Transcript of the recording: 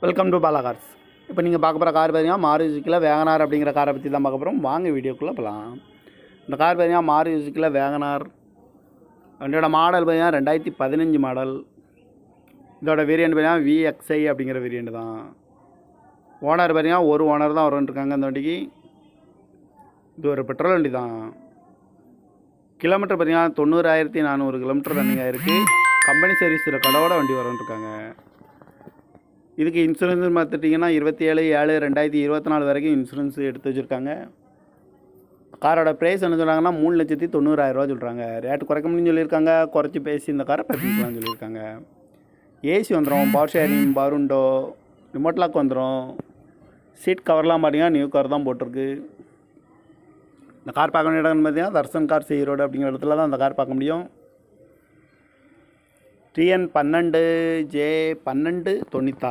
Welcome to Bala cars. இப்போ நீங்கள் பார்க்க போகிற கார் பார்த்தீங்கன்னா மாருதி சுசுக்கியில் வேகனார் அப்படிங்கிற காரை பற்றி தான் பார்க்க போகிறோம். வாங்க வீடியோக்குள்ளே போகலாம். இந்த கார் பார்த்தீங்கன்னா மாருதி சுசுக்கியில் வேகனார். வண்டியோட மாடல் பார்த்தீங்கன்னா 2015 மாடல். இதோட வேரியண்ட் பார்த்தீங்கன்னா VXI அப்படிங்கிற வேரியண்ட் தான். ஓனர் பார்த்தீங்கன்னா ஒரு ஓனர் தான் வரும்ன்ட்ருக்காங்க இந்த வண்டிக்கு. இது ஒரு பெட்ரோல் வண்டி தான். கிலோமீட்டர் பார்த்தீங்கன்னா 90,400 கிலோமீட்டர் ரன்னிங் ஆகிருக்கு. கம்பெனி சர்வீஸில் கடவோட வண்டி வரும்ன்ட்ருக்காங்க. இதுக்கு இன்சூரன்ஸ் பார்த்துட்டிங்கன்னா 27/7/2024 வரைக்கும் இன்சூரன்ஸ் எடுத்து வச்சுருக்காங்க. காரோட ப்ரைஸ் என்ன சொல்கிறாங்கன்னா 3,90,000 சொல்கிறாங்க. ரேட்டு குறைக்க முடியும்னு சொல்லியிருக்காங்க. குறைச்சி பேசி இந்த காரை பற்றிக்கலாம்னு சொல்லியிருக்காங்க. ஏசி வந்துடும், power sharing, power window, remote lock வந்துடும். சீட் கவர்லாம் பார்த்தீங்கன்னா நியூ கவர் தான் போட்டிருக்கு. இந்த கார் பார்க்க வேண்டிய இடம்னு பார்த்தீங்கன்னா தர்சன் கார் ஈரோடு அப்படிங்கிற இடத்துல தான் அந்த கார் பார்க்க முடியும். TN 12J 1296